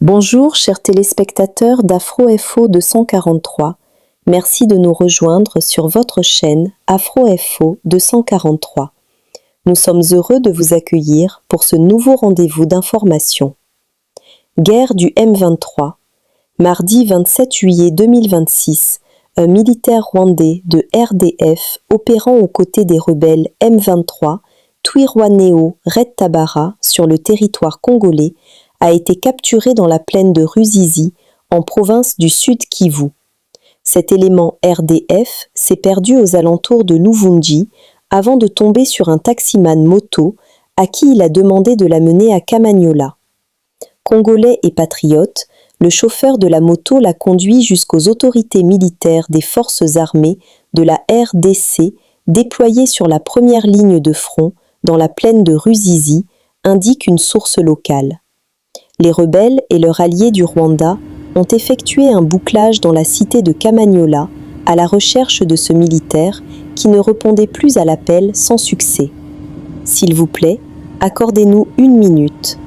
Bonjour chers téléspectateurs d'AfroFO 243, merci de nous rejoindre sur votre chaîne AfroFO 243. Nous sommes heureux de vous accueillir pour ce nouveau rendez-vous d'information. Guerre du M23. Mardi 27 juillet 2026, un militaire rwandais de RDF opérant aux côtés des rebelles M23, Twirwaneho Red Tabara sur le territoire congolais a été capturé dans la plaine de Ruzizi, en province du Sud Kivu. Cet élément RDF s'est perdu aux alentours de Luvungi avant de tomber sur un taximan moto à qui il a demandé de l'amener à Kamanyola. Congolais et patriote, le chauffeur de la moto l'a conduit jusqu'aux autorités militaires des forces armées de la RDC déployées sur la première ligne de front dans la plaine de Ruzizi, indique une source locale. Les rebelles et leurs alliés du Rwanda ont effectué un bouclage dans la cité de Kamanyola à la recherche de ce militaire qui ne répondait plus à l'appel sans succès. S'il vous plaît, accordez-nous 1 minute.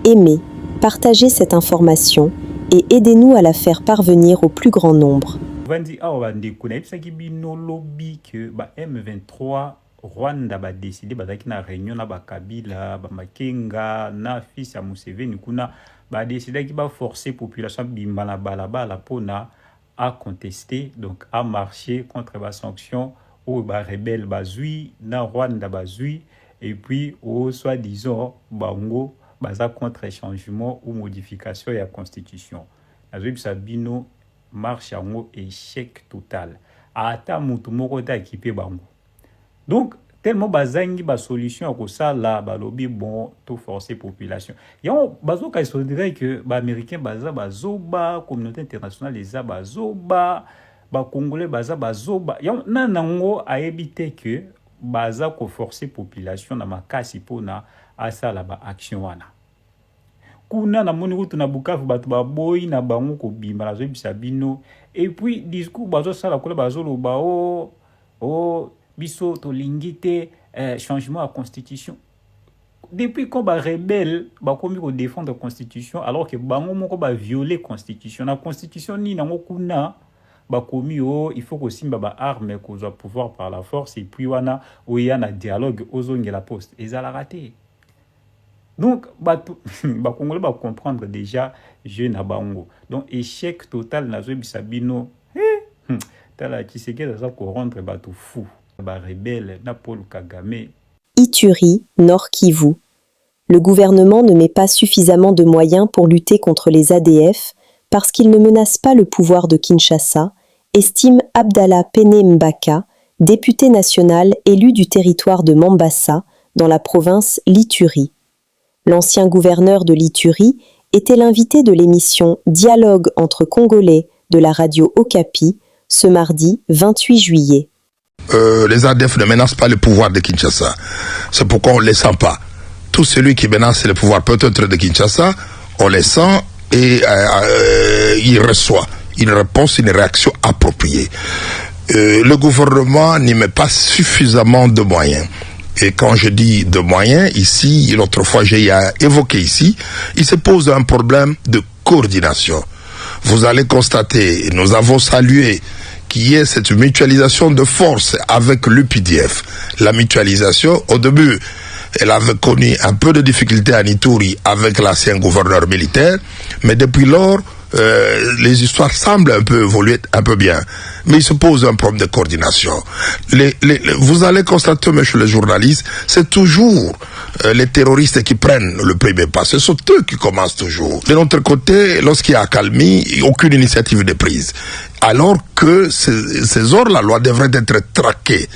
Aimez, partagez cette information et aidez-nous à la faire parvenir au plus grand nombre. M23 Rwanda ba décidé bazaki na réunion na Bakabila ba Makenga na fils ya Museveni kuna ba décidé ki ba forcer population bimba na balabala pona à contester, donc à marcher contre les sanctions aux rebelles bazui na Rwanda bazui et puis au soi-disant bango baza contre changement ou modification de la constitution. Nazwi sabino marche en échec total. Ata mutu moko ta équipé bango. Donc, tellement bazangi ba solution à ça là, ba lobby bon, tout forcer population. Yon bazo ka se dirait que ba américain baza bazoba, communauté internationale les a bazoba, ba congolais baza bazoba. Yon nanango a évité que baza ko forcer population na makasi pona asa la ba action wana. Kuna na moni kutu na Bukavu batu ba boy na bango ko bima la zo bisabino et puis discours bazo sala kola bazo lo ba oh biso to lingite changement à constitution. Depuis qu'on ba rebelle ba komi ko défendre constitution alors que bango moko ba violer constitution. La constitution ni nango kuna ba komi il faut que simba ba arme ko zo pouvoir par la force et puis wana oya na dialogue ozonge la poste ezala raté. Donc ba congolais ba comprendre déjà jeune na bango. Donc échec total na zo bisabino tala Tshisekedi za ko rendre ba tout fou. Ituri, Nord Kivu. Le gouvernement ne met pas suffisamment de moyens pour lutter contre les ADF parce qu'ils ne menacent pas le pouvoir de Kinshasa, estime Abdallah Pene Mbaka, député national élu du territoire de Mambasa, dans la province l'Ituri. L'ancien gouverneur de l'Ituri était l'invité de l'émission Dialogue entre Congolais de la radio Okapi ce mardi 28 juillet. Les ADF ne menacent pas le pouvoir de Kinshasa. C'est pourquoi on ne les sent pas. Tout celui qui menace le pouvoir peut-être de Kinshasa, on les sent et il reçoit une réponse, une réaction appropriée. Le gouvernement n'y met pas suffisamment de moyens. Et quand je dis de moyens, ici, l'autre fois j'ai évoqué ici, il se pose un problème de coordination. Vous allez constater, nous avons salué qu'il y ait cette mutualisation de force avec l'UPDF. La mutualisation, au début, elle avait connu un peu de difficultés à Ituri avec l'ancien gouverneur militaire, mais depuis lors, les histoires semblent un peu évoluer un peu bien. Mais il se pose un problème de coordination. Vous allez constater, monsieur le journaliste, c'est toujours les terroristes qui prennent le premier pas. Ce sont eux qui commencent toujours. De notre côté, lorsqu'il y a accalmie, aucune initiative n'est prise. Alors que ces ordres-la-loi devraient être traqués.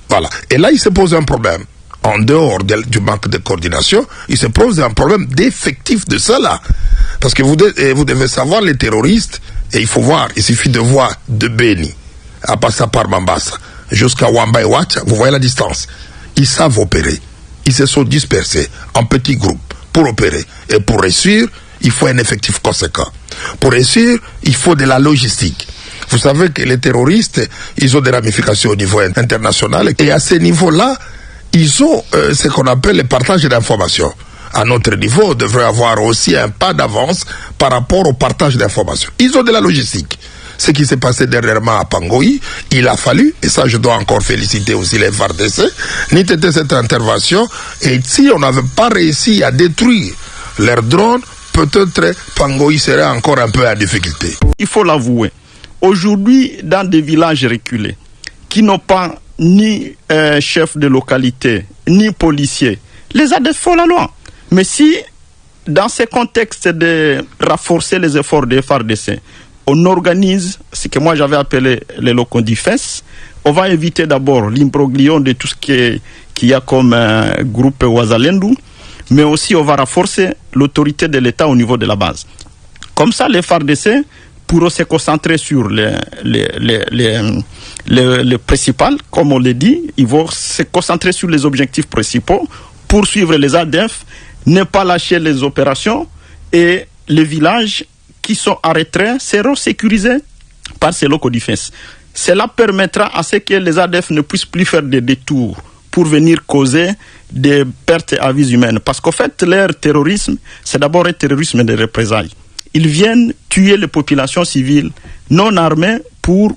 Voilà. Et là, il se pose un problème. En dehors du manque de coordination, il se pose un problème d'effectif de cela. Parce que vous devez savoir, les terroristes, et il faut voir, il suffit de voir de Beni, à passer par Mambasa, jusqu'à Wamba et Wacha, vous voyez la distance. Ils savent opérer. Ils se sont dispersés en petits groupes pour opérer. Et pour réussir, il faut un effectif conséquent. Pour réussir, il faut de la logistique. Vous savez que les terroristes, ils ont des ramifications au niveau international. Et à ce niveau-là, ils ont ce qu'on appelle le partage d'informations. à notre niveau, devraient avoir aussi un pas d'avance par rapport au partage d'informations. Ils ont de la logistique. Ce qui s'est passé dernièrement à Pangoï, il a fallu, et ça je dois encore féliciter aussi les FARDC, n'était cette intervention, et si on n'avait pas réussi à détruire leurs drones, peut-être Pangoï serait encore un peu en difficulté. Il faut l'avouer, aujourd'hui, dans des villages reculés, qui n'ont pas ni chef de localité, ni policier, les ADF font la loi. Mais si, dans ces contextes de renforcer les efforts des FARDC, on organise ce que moi j'avais appelé les locaux d'IFES. On va éviter d'abord l'imbroglio de tout ce qu'il y a comme groupe Ouazalendou, mais aussi on va renforcer l'autorité de l'État au niveau de la base. Comme ça, les FARDC pourront se concentrer sur les principales, comme on l'a dit, ils vont se concentrer sur les objectifs principaux, poursuivre les ADF, ne pas lâcher les opérations, et les villages qui sont en retrait seront sécurisés par ces locaux d'IFES. Cela permettra à ce que les ADF ne puissent plus faire des détours pour venir causer des pertes à vie humaine. Parce qu'en fait, leur terrorisme, c'est d'abord un terrorisme de représailles. Ils viennent tuer les populations civiles non armées pour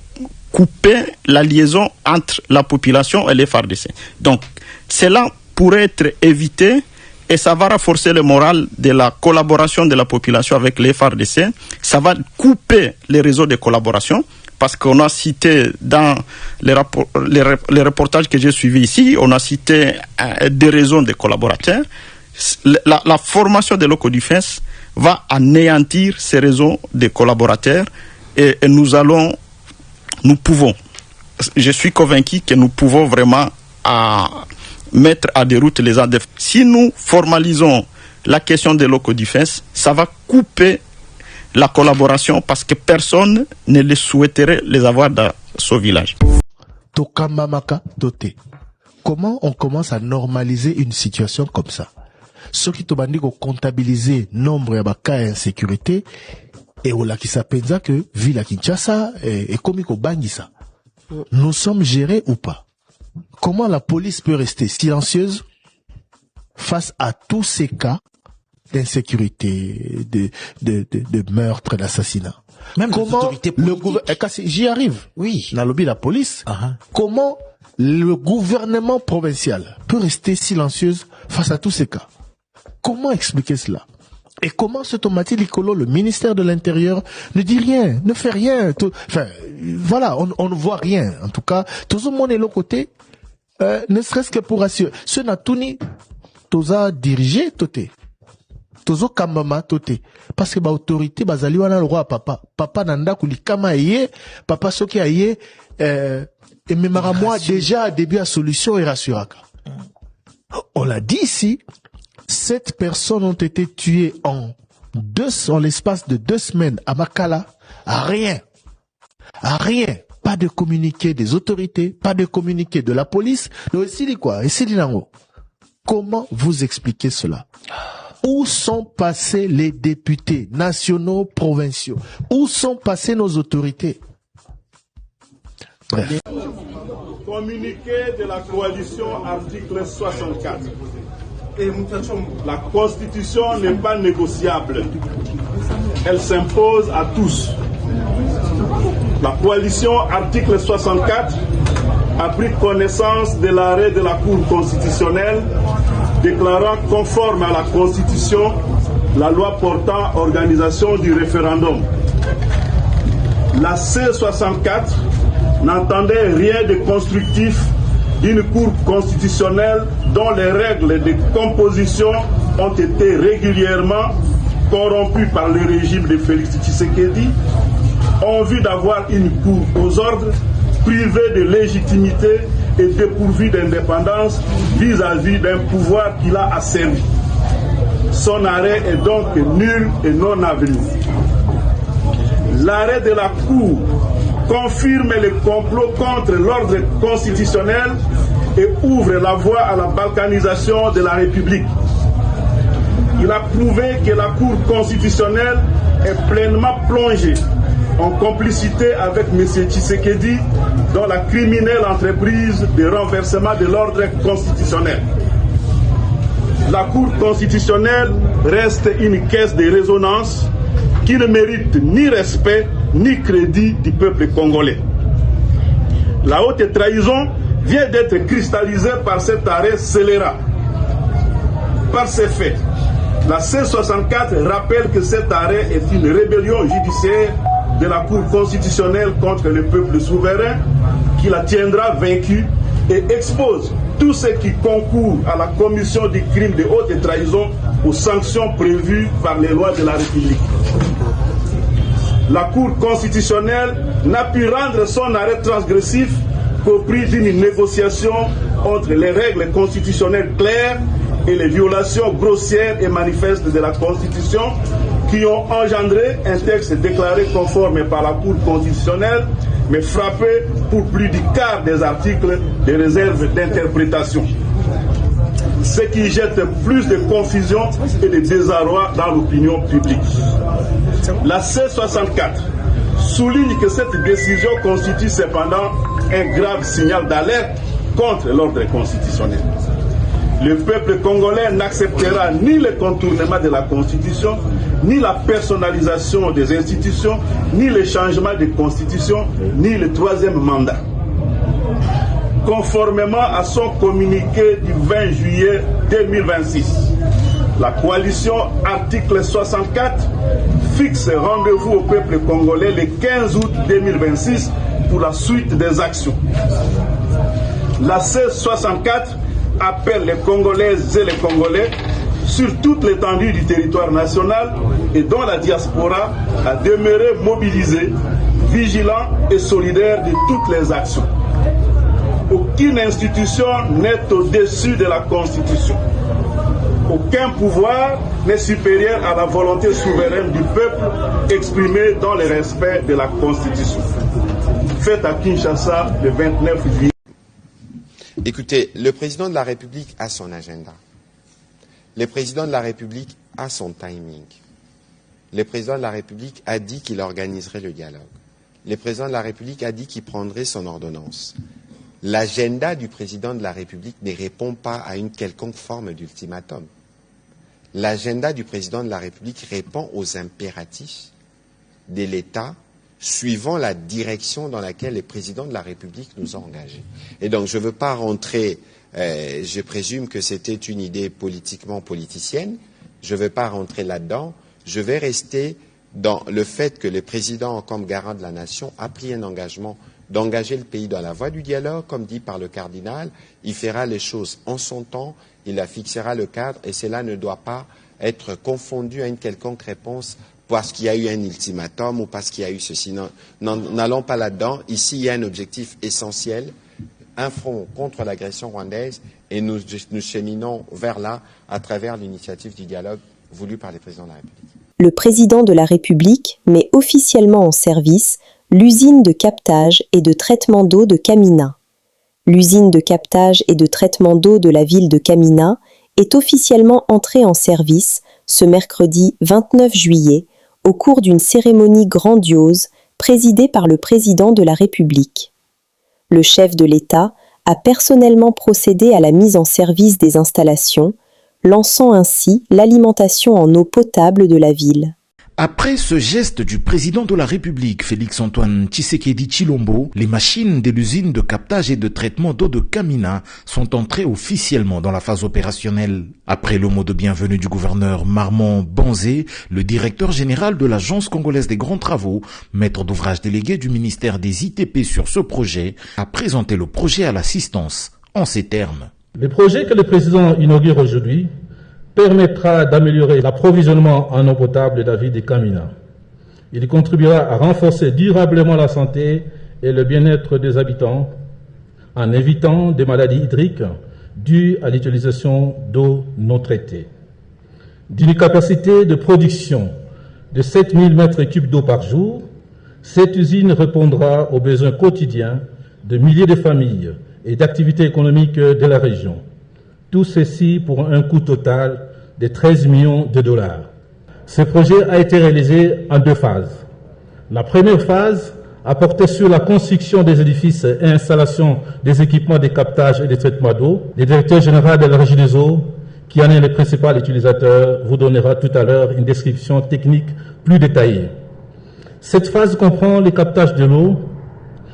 couper la liaison entre la population et les FARDC. Donc, cela pourrait être évité. Et ça va renforcer le moral de la collaboration de la population avec les FARDC. Ça va couper les réseaux de collaboration. Parce qu'on a cité dans les reportages que j'ai suivis ici, on a cité des réseaux de collaborateurs. La formation des locaux du FES va anéantir ces réseaux de collaborateurs. Et nous pouvons, je suis convaincu que nous pouvons vraiment mettre à déroute les ADF. Si nous formalisons la question des locaux d'IFES, ça va couper la collaboration parce que personne ne les souhaiterait les avoir dans ce village. Tokamamaka Tote. Comment on commence à normaliser une situation comme ça? Ceux qui t'ont dit qu'on comptabiliser nombre de cas d'insécurité et on qui s'appelle que Villa Kinshasa et Komiko Bangisa. Nous sommes gérés ou pas? Comment la police peut rester silencieuse face à tous ces cas d'insécurité, de meurtre, d'assassinat? Même comment le gouvernement, j'y arrive. Oui. Dans le lobby de la police. Comment le gouvernement provincial peut rester silencieuse face à tous ces cas? Comment expliquer cela? Et comment ce Tomati Likolo, le ministère de l'Intérieur, ne dit rien, ne fait rien? Enfin, voilà, on ne voit rien. En tout cas, tout le monde est de l'autre côté, ne serait-ce que pour assurer. Ce Natouni, Toza dirigé, Toté. Tozo Kamama, Toté. Parce que, autorité, bazali wana le roi papa. Papa nanda kulikama aye, papa soki aye, et même moi, déjà, début à solution et rassuraka. On l'a dit ici, 7 personnes ont été tuées en l'espace de 2 semaines à Makala. À rien. Pas de communiqué des autorités, pas de communiqué de la police. Donc, ici, dit quoi? Ici, dit nango. Comment vous expliquez cela? Où sont passés les députés nationaux, provinciaux? Où sont passées nos autorités? Bref. Communiqué de la coalition article 64. La Constitution n'est pas négociable. Elle s'impose à tous. La coalition article 64 a pris connaissance de l'arrêt de la Cour constitutionnelle déclarant conforme à la Constitution la loi portant organisation du référendum. La C64 n'entendait rien de constructif d'une Cour constitutionnelle dont les règles de composition ont été régulièrement corrompues par le régime de Félix Tshisekedi, en vue d'avoir une Cour aux ordres, privée de légitimité et dépourvue d'indépendance vis-à-vis d'un pouvoir qu'il a asservi. Son arrêt est donc nul et non avenu. L'arrêt de la Cour confirme le complot contre l'ordre constitutionnel et ouvre la voie à la balkanisation de la République. Il a prouvé que la Cour constitutionnelle est pleinement plongée en complicité avec M. Tshisekedi dans la criminelle entreprise de renversement de l'ordre constitutionnel. la Cour constitutionnelle reste une caisse de résonance qui ne mérite ni respect ni crédit du peuple congolais. La haute trahison vient d'être cristallisée par cet arrêt scélérat. Par ces faits, la C64 rappelle que cet arrêt est une rébellion judiciaire de la Cour constitutionnelle contre le peuple souverain qui la tiendra vaincue et expose tous ceux qui concourent à la commission du crime de haute trahison aux sanctions prévues par les lois de la République. La Cour constitutionnelle n'a pu rendre son arrêt transgressif qu'au prix d'une négociation entre les règles constitutionnelles claires et les violations grossières et manifestes de la Constitution qui ont engendré un texte déclaré conforme par la Cour constitutionnelle, mais frappé pour plus du quart des articles de réserve d'interprétation. Ce qui jette plus de confusion et de désarroi dans l'opinion publique. La C64 souligne que cette décision constitue cependant un grave signal d'alerte contre l'ordre constitutionnel. Le peuple congolais n'acceptera ni le contournement de la Constitution, ni la personnalisation des institutions, ni le changement de Constitution, ni le troisième mandat. Conformément à son communiqué du 20 juillet 2026, la coalition article 64 fixe rendez-vous au peuple congolais le 15 août 2026 pour la suite des actions. La C64 appelle les Congolaises et les Congolais sur toute l'étendue du territoire national et dans la diaspora à demeurer mobilisés, vigilants et solidaires de toutes les actions. Aucune institution n'est au-dessus de la Constitution. Aucun pouvoir n'est supérieur à la volonté souveraine du peuple exprimée dans le respect de la Constitution. Fait à Kinshasa le 29 juillet. Écoutez, le président de la République a son agenda. Le président de la République a son timing. Le président de la République a dit qu'il organiserait le dialogue. Le président de la République a dit qu'il prendrait son ordonnance. L'agenda du président de la République ne répond pas à une quelconque forme d'ultimatum. L'agenda du président de la République répond aux impératifs de l'État suivant la direction dans laquelle le président de la République nous a engagés. Et donc, je ne veux pas rentrer, je présume que c'était une idée politiquement politicienne, je ne veux pas rentrer là-dedans, je vais rester dans le fait que le président, comme garant de la nation, a pris un engagement d'engager le pays dans la voie du dialogue, comme dit par le cardinal, il fera les choses en son temps, il fixera le cadre, et cela ne doit pas être confondu à une quelconque réponse parce qu'il y a eu un ultimatum ou parce qu'il y a eu ceci. N'allons pas là-dedans. Ici, il y a un objectif essentiel, un front contre l'agression rwandaise, et nous cheminons vers là à travers l'initiative du dialogue voulue par les présidents de la République. Le président de la République met officiellement en service l'usine de captage et de traitement d'eau de Kamina. L'usine de captage et de traitement d'eau de la ville de Kamina est officiellement entrée en service ce mercredi 29 juillet au cours d'une cérémonie grandiose présidée par le président de la République. Le chef de l'État a personnellement procédé à la mise en service des installations, lançant ainsi l'alimentation en eau potable de la ville. Après ce geste du président de la République, Félix-Antoine Tshisekedi Tshilombo, les machines de l'usine de captage et de traitement d'eau de Kamina sont entrées officiellement dans la phase opérationnelle. Après le mot de bienvenue du gouverneur Marmon Banzé, le directeur général de l'Agence congolaise des grands travaux, maître d'ouvrage délégué du ministère des ITP sur ce projet, a présenté le projet à l'assistance en ces termes. Le projet que le président inaugure aujourd'hui permettra d'améliorer l'approvisionnement en eau potable de la ville de Kamina. Il contribuera à renforcer durablement la santé et le bien-être des habitants en évitant des maladies hydriques dues à l'utilisation d'eau non traitée. D'une capacité de production de 7000 mètres cubes d'eau par jour, cette usine répondra aux besoins quotidiens de milliers de familles et d'activités économiques de la région. Tout ceci pour un coût total de 13 millions de dollars. Ce projet a été réalisé en 2 phases. La première phase a porté sur la construction des édifices et installation des équipements de captage et de traitement d'eau. Le directeur général de la Régie des eaux, qui en est le principal utilisateur, vous donnera tout à l'heure une description technique plus détaillée. Cette phase comprend le captage de l'eau,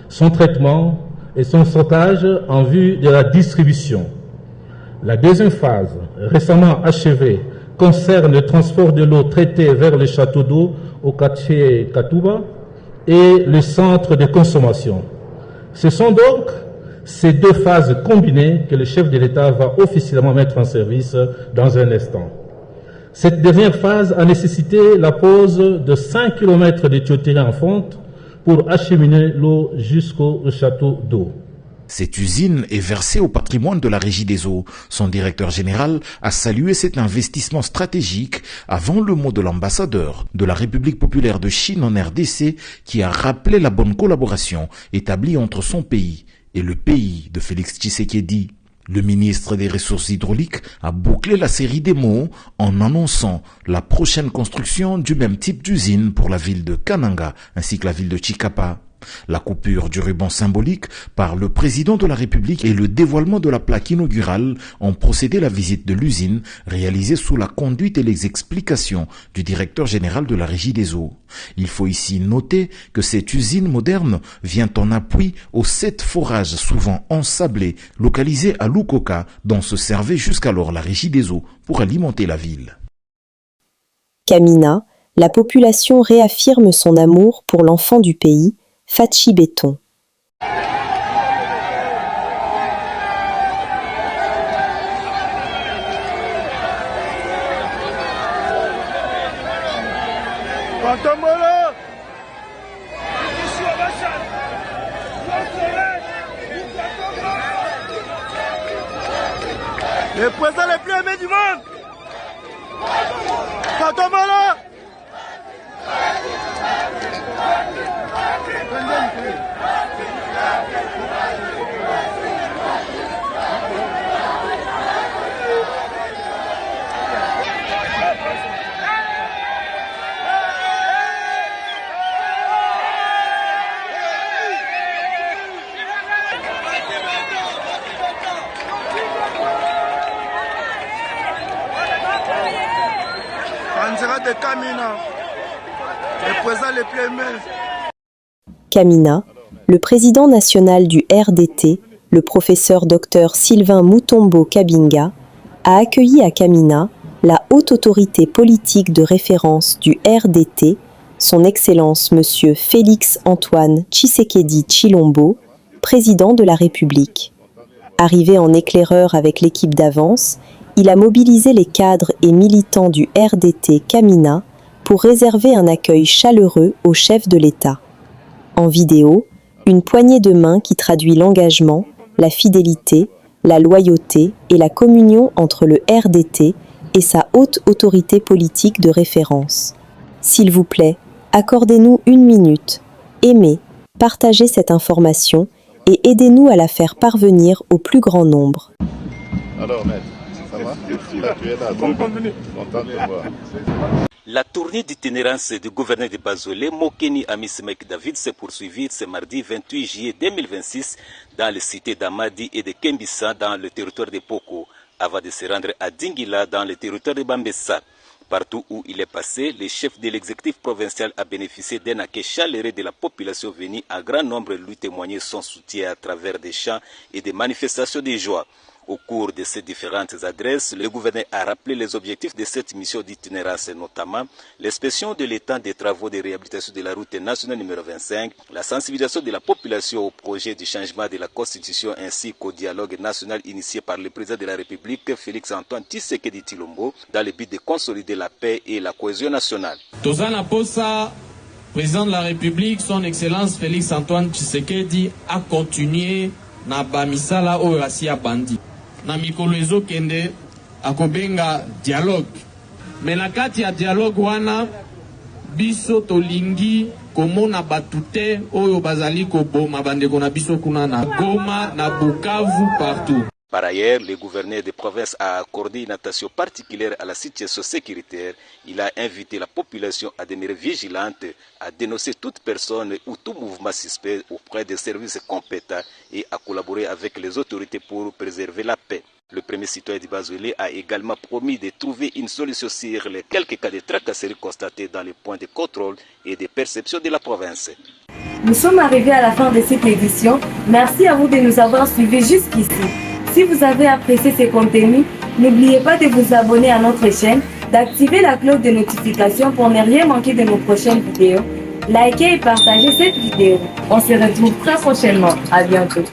son traitement et son stockage en vue de la distribution. La deuxième phase, récemment achevée, concerne le transport de l'eau traitée vers le château d'eau au quartier Katouba et le centre de consommation. Ce sont donc ces deux phases combinées que le chef de l'État va officiellement mettre en service dans un instant. Cette dernière phase a nécessité la pose de 5 km de tuyauterie en fonte pour acheminer l'eau jusqu'au château d'eau. Cette usine est versée au patrimoine de la Régie des eaux. Son directeur général a salué cet investissement stratégique avant le mot de l'ambassadeur de la République populaire de Chine en RDC qui a rappelé la bonne collaboration établie entre son pays et le pays de Félix Tshisekedi. Le ministre des Ressources hydrauliques a bouclé la série des mots en annonçant la prochaine construction du même type d'usine pour la ville de Kananga ainsi que la ville de Chikapa. La coupure du ruban symbolique par le président de la République et le dévoilement de la plaque inaugurale ont procédé à la visite de l'usine réalisée sous la conduite et les explications du directeur général de la Régie des eaux. Il faut ici noter que cette usine moderne vient en appui aux 7 forages souvent ensablés localisés à Lukoka dont se servait jusqu'alors la Régie des eaux pour alimenter la ville. Kamina, la population réaffirme son amour pour l'enfant du pays, Fachi Béton. Le président le plus aimé du monde, Fantomolo. De Kamina, le président le plus aimé. Kamina, le président national du RDT, le professeur Dr Sylvain Mutombo Kabinga, a accueilli à Kamina la haute autorité politique de référence du RDT, son Excellence Monsieur Félix Antoine Tshisekedi Tshilombo, président de la République. Arrivé en éclaireur avec l'équipe d'avance, il a mobilisé les cadres et militants du RDT Kamina pour réserver un accueil chaleureux au chef de l'État. En vidéo, une poignée de main qui traduit l'engagement, la fidélité, la loyauté et la communion entre le RDT et sa haute autorité politique de référence. S'il vous plaît, accordez-nous 1 minute, aimez, partagez cette information et aidez-nous à la faire parvenir au plus grand nombre. Alors, maître. La tournée d'itinérance du gouverneur de Bazolé, Mokeni Amismek David, s'est poursuivie ce mardi 28 juillet 2026 dans les cités d'Amadi et de Kembissa dans le territoire de Poko, avant de se rendre à Dingila dans le territoire de Bambessa. Partout où il est passé, le chef de l'exécutif provincial a bénéficié d'un accueil chaleureux de la population venue à grand nombre lui témoigner son soutien à travers des chants et des manifestations de joie. Au cours de ces différentes adresses, le gouverneur a rappelé les objectifs de cette mission d'itinérance, notamment l'inspection de l'état des travaux de réhabilitation de la route nationale numéro 25, la sensibilisation de la population au projet du changement de la Constitution ainsi qu'au dialogue national initié par le président de la République, Félix Antoine Tshisekedi Tshilombo, dans le but de consolider la paix et la cohésion nationale. Tozana Posa, président de la République, son Excellence Félix Antoine Tshisekedi a continué na bamisala oyo asia bandi. Na mikolo ezokende akobenga dialogue. Mais na kati ya dialogue wana biso tolingi komona batute oyo bazali koboma bandeko na biso kuna na Goma, na Bukavu, partout. Par ailleurs, le gouverneur de province a accordé une attention particulière à la situation sécuritaire. Il a invité la population à demeurer vigilante, à dénoncer toute personne ou tout mouvement suspect auprès des services compétents et à collaborer avec les autorités pour préserver la paix. Le premier citoyen du Bazolais a également promis de trouver une solution sur les quelques cas de tracasseries constatés dans les points de contrôle et de perception de la province. Nous sommes arrivés à la fin de cette édition. Merci à vous de nous avoir suivis jusqu'ici. Si vous avez apprécié ces contenus, n'oubliez pas de vous abonner à notre chaîne, d'activer la cloche de notification pour ne rien manquer de nos prochaines vidéos. Likez et partagez cette vidéo. On se retrouve très prochainement. À bientôt.